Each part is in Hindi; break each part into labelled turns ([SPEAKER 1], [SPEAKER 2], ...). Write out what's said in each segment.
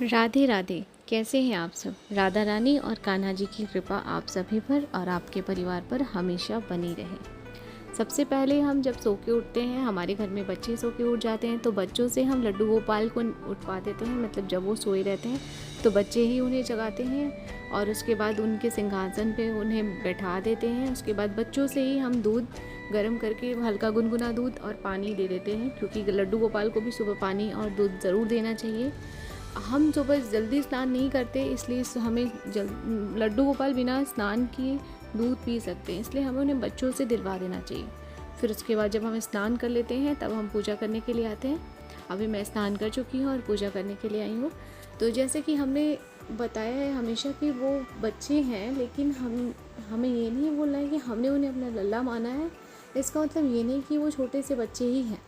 [SPEAKER 1] राधे राधे। कैसे हैं आप सब। राधा रानी और कान्हा जी की कृपा आप सभी पर और आपके परिवार पर हमेशा बनी रहे। सबसे पहले हम जब सो के उठते हैं, हमारे घर में बच्चे सो के उठ जाते हैं, तो बच्चों से हम लड्डू गोपाल को उठवा देते हैं। मतलब जब वो सोए रहते हैं तो बच्चे ही उन्हें जगाते हैं और उसके बाद उनके सिंहासन पे उन्हें बैठा देते हैं। उसके बाद बच्चों से ही हम दूध गर्म करके, हल्का गुनगुना दूध और पानी दे देते हैं, क्योंकि लड्डू गोपाल को भी सुबह पानी और दूध ज़रूर देना चाहिए। हम सुबह जल्दी स्नान नहीं करते, इसलिए हमें लड्डू गोपाल बिना स्नान किए दूध पी सकते हैं, इसलिए हमें उन्हें बच्चों से दिलवा देना चाहिए। फिर उसके बाद जब हम स्नान कर लेते हैं तब हम पूजा करने के लिए आते हैं। अभी मैं स्नान कर चुकी हूँ और पूजा करने के लिए आई हूँ। तो जैसे कि हमने बताया है हमेशा कि वो बच्चे हैं, लेकिन हमें ये नहीं बोलना है कि हमने उन्हें अपना लल्ला माना है। इसका मतलब ये नहीं कि वो छोटे से बच्चे ही हैं।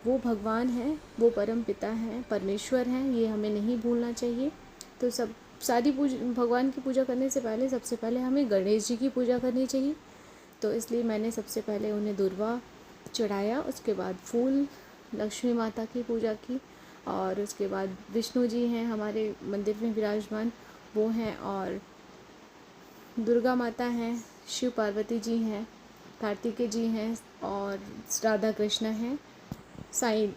[SPEAKER 1] वो भगवान हैं, वो परम पिता हैं, परमेश्वर हैं, ये हमें नहीं भूलना चाहिए। तो सारी भगवान की पूजा करने से पहले सबसे पहले हमें गणेश जी की पूजा करनी चाहिए। तो इसलिए मैंने सबसे पहले उन्हें दुर्वा चढ़ाया, उसके बाद फूल, लक्ष्मी माता की पूजा की, और उसके बाद विष्णु जी हैं हमारे मंदिर में विराजमान, वो हैं, और दुर्गा माता हैं, शिव पार्वती जी हैं, कार्तिकेय जी हैं, और राधा कृष्ण हैं, साईं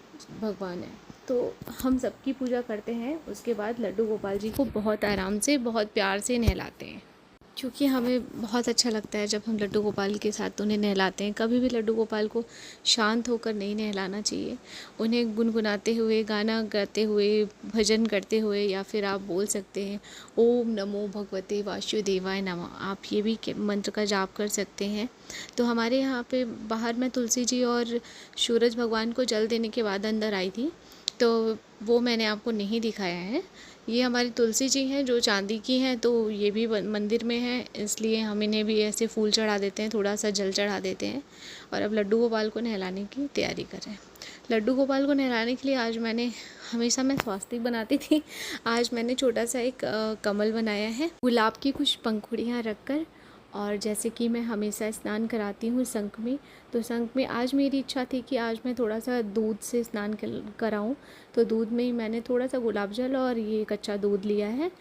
[SPEAKER 1] भगवान है। तो हम सबकी पूजा करते हैं। उसके बाद लड्डू गोपाल जी को बहुत आराम से, बहुत प्यार से नहलाते हैं, क्योंकि हमें बहुत अच्छा लगता है जब हम लड्डू गोपाल के साथ उन्हें नहलाते हैं। कभी भी लड्डू गोपाल को शांत होकर नहीं नहलाना चाहिए। उन्हें गुनगुनाते हुए, गाना गाते हुए, भजन करते हुए, या फिर आप बोल सकते हैं ओम नमो भगवते वासुदेवाय नमः, आप ये भी मंत्र का जाप कर सकते हैं। तो हमारे यहाँ पे बाहर मैं तुलसी जी और सूरज भगवान को जल देने के बाद अंदर आई थी, तो वो मैंने आपको नहीं दिखाया है। ये हमारी तुलसी जी हैं जो चांदी की हैं, तो ये भी मंदिर में है, इसलिए हम इन्हें भी ऐसे फूल चढ़ा देते हैं, थोड़ा सा जल चढ़ा देते हैं। और अब लड्डू गोपाल को नहलाने की तैयारी कर रहे हैं। लड्डू गोपाल को नहलाने के लिए आज मैंने, हमेशा मैं स्वास्तिक बनाती थी, आज मैंने छोटा सा एक कमल बनाया है, गुलाब की कुछ पंखुड़ियाँ रख कर। और जैसे कि मैं हमेशा स्नान कराती हूँ शंख में, तो शंख में आज मेरी इच्छा थी कि आज मैं थोड़ा सा दूध से स्नान कराऊँ। तो दूध में ही मैंने थोड़ा सा गुलाब जल और ये कच्चा दूध लिया है,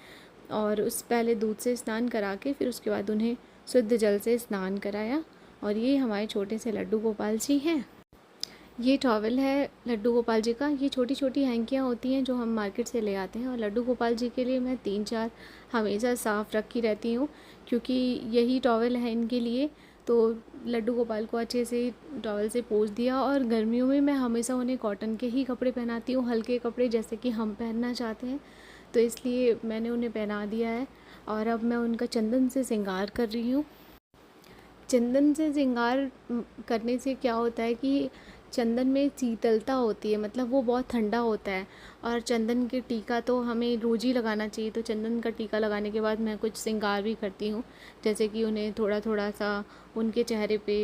[SPEAKER 1] और उस पहले दूध से स्नान करा के फिर उसके बाद उन्हें शुद्ध जल से स्नान कराया। और ये हमारे छोटे से लड्डू गोपाल जी हैं। ये टॉवल है लड्डू गोपाल जी का। ये छोटी छोटी हैंकियाँ होती हैं जो हम मार्केट से ले आते हैं, और लड्डू गोपाल जी के लिए मैं 3-4 हमेशा साफ़ रखी रहती हूँ, क्योंकि यही टॉवल है इनके लिए। तो लड्डू गोपाल को अच्छे से टॉवल से पोंछ दिया। और गर्मियों में मैं हमेशा उन्हें कॉटन के ही कपड़े पहनाती हूँ, हल्के कपड़े जैसे कि हम पहनना चाहते हैं, तो इसलिए मैंने उन्हें पहना दिया है। और अब मैं उनका चंदन से श्रृंगार कर रही हूँ। चंदन से श्रृंगार करने से क्या होता है कि चंदन में शीतलता होती है, मतलब वो बहुत ठंडा होता है। और चंदन के टीका तो हमें रोज़ ही लगाना चाहिए। तो चंदन का टीका लगाने के बाद मैं कुछ श्रृंगार भी करती हूँ, जैसे कि उन्हें थोड़ा थोड़ा सा उनके चेहरे पे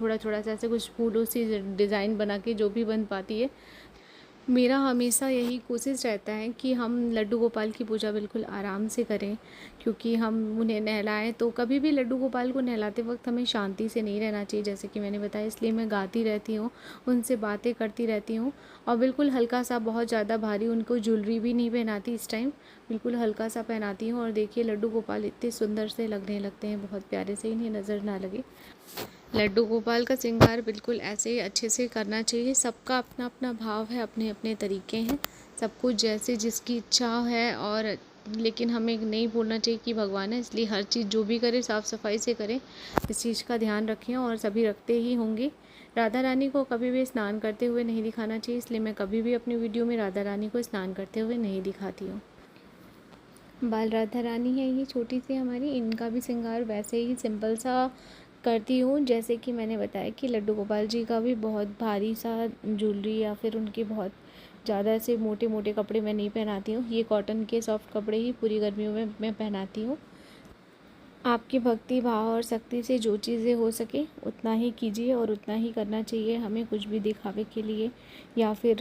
[SPEAKER 1] थोड़ा थोड़ा सा ऐसे कुछ फूलों सी डिज़ाइन बना के, जो भी बन पाती है। मेरा हमेशा यही कोशिश रहता है कि हम लड्डू गोपाल की पूजा बिल्कुल आराम से करें, क्योंकि हम उन्हें नहलाएं। तो कभी भी लड्डू गोपाल को नहलाते वक्त हमें शांति से नहीं रहना चाहिए, जैसे कि मैंने बताया। इसलिए मैं गाती रहती हूँ, उनसे बातें करती रहती हूँ, और बिल्कुल हल्का सा, बहुत ज़्यादा भारी उनको ज्वेलरी भी नहीं पहनाती इस टाइम, बिल्कुल हल्का सा पहनाती हूँ। और देखिए लड्डू गोपाल इतने सुंदर से लगने लगते हैं, बहुत प्यारे से, इन्हें नज़र ना लगे। लड्डू गोपाल का श्रृंगार बिल्कुल ऐसे ही अच्छे से करना चाहिए। सबका अपना अपना भाव है, अपने अपने तरीके हैं, सब कुछ जैसे जिसकी इच्छा है। और लेकिन हमें नहीं भूलना चाहिए कि भगवान है, इसलिए हर चीज़ जो भी करें साफ़ सफाई से करें, इस चीज़ का ध्यान रखें, और सभी रखते ही होंगे। राधा रानी को कभी भी स्नान करते हुए नहीं दिखाना चाहिए, इसलिए मैं कभी भी अपनी वीडियो में राधा रानी को स्नान करते हुए नहीं दिखाती हूँ। बाल राधा रानी है ये छोटी सी हमारी, इनका भी श्रृंगार वैसे ही सिंपल सा करती हूँ, जैसे कि मैंने बताया कि लड्डू गोपाल जी का भी बहुत भारी सा ज्वेलरी या फिर उनके बहुत ज़्यादा से मोटे मोटे कपड़े मैं नहीं पहनाती हूँ। ये कॉटन के सॉफ्ट कपड़े ही पूरी गर्मियों में मैं पहनाती हूँ। आपकी भक्ति भाव और शक्ति से जो चीज़ें हो सके उतना ही कीजिए, और उतना ही करना चाहिए। हमें कुछ भी दिखावे के लिए या फिर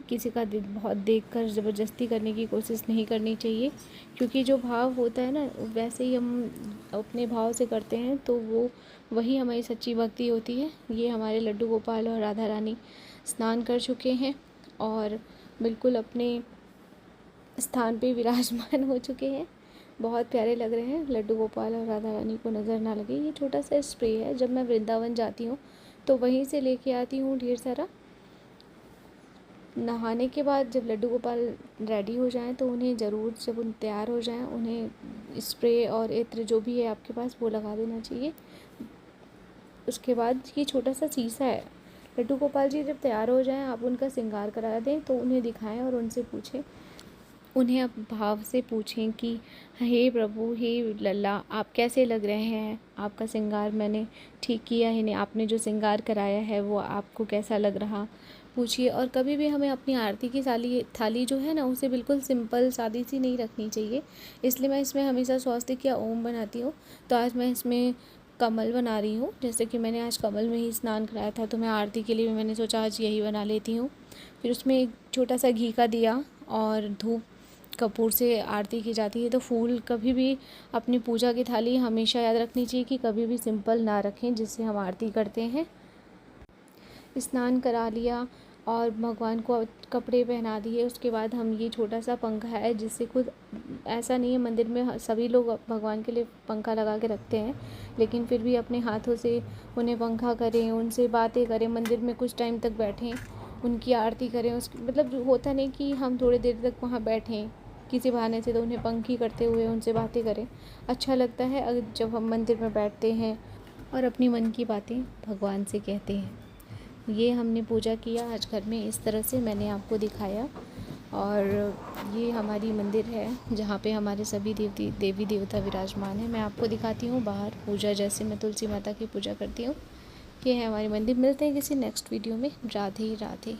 [SPEAKER 1] किसी का बहुत देखकर ज़बरदस्ती करने की कोशिश नहीं करनी चाहिए, क्योंकि जो भाव होता है ना, वैसे ही हम अपने भाव से करते हैं, तो वो वही हमारी सच्ची भक्ति होती है। ये हमारे लड्डू गोपाल और राधा रानी स्नान कर चुके हैं और बिल्कुल अपने स्थान पे विराजमान हो चुके हैं। बहुत प्यारे लग रहे हैं। लड्डू गोपाल और राधा रानी को नज़र ना लगे, ये छोटा सा स्प्रे है। जब मैं वृंदावन जाती हूँ तो वहीं से लेके आती हूँ ढेर सारा। नहाने के बाद जब लड्डू गोपाल रेडी हो जाएं तो उन्हें ज़रूर, जब उन तैयार हो जाएं, उन्हें स्प्रे और इत्र जो भी है आपके पास वो लगा देना चाहिए। उसके बाद ये छोटा सा शीशा है, लड्डू गोपाल जी जब तैयार हो जाएं आप उनका श्रृंगार करा दें तो उन्हें दिखाएं और उनसे पूछें, उन्हें अब भाव से पूछें कि हे प्रभु, हे लल्ला, आप कैसे लग रहे हैं, आपका श्रृंगार मैंने ठीक किया है नहीं, आपने जो श्रृंगार कराया है वो आपको कैसा लग रहा, पूछिए। और कभी भी हमें अपनी आरती की थाली जो है ना उसे बिल्कुल सिंपल सादी सी नहीं रखनी चाहिए। इसलिए मैं इसमें हमेशा स्वस्तिक या ओम बनाती हूँ। तो आज मैं इसमें कमल बना रही हूँ, जैसे कि मैंने आज कमल में ही स्नान कराया था तो मैं आरती के लिए भी मैंने सोचा आज यही बना लेती हूँ। फिर उसमें एक छोटा सा घी का दिया और धूप कपूर से आरती की जाती है। तो फूल कभी भी अपनी पूजा की थाली हमेशा याद रखनी चाहिए कि कभी भी सिंपल ना रखें जिससे हम आरती करते हैं। स्नान करा लिया और भगवान को कपड़े पहना दिए। उसके बाद हम ये छोटा सा पंखा है जिससे खुद, ऐसा नहीं है मंदिर में सभी लोग भगवान के लिए पंखा लगा के रखते हैं, लेकिन फिर भी अपने हाथों से उन्हें पंखा करें, उनसे बातें करें, मंदिर में कुछ टाइम तक बैठें, उनकी आरती करें। उसकी मतलब जो होता नहीं कि हम थोड़ी देर तक वहाँ बैठें किसी बहाने से, तो उन्हें पंखी करते हुए उनसे बातें करें। अच्छा लगता है जब हम मंदिर में बैठते हैं और अपनी मन की बातें भगवान से कहते हैं। ये हमने पूजा किया आज घर में, इस तरह से मैंने आपको दिखाया। और ये हमारी मंदिर है जहाँ पे हमारे सभी देवी देवता विराजमान हैं। मैं आपको दिखाती हूँ बाहर पूजा, जैसे मैं तुलसी माता की पूजा करती हूँ। ये है हमारी मंदिर। मिलते हैं किसी नेक्स्ट वीडियो में। राधे राधे।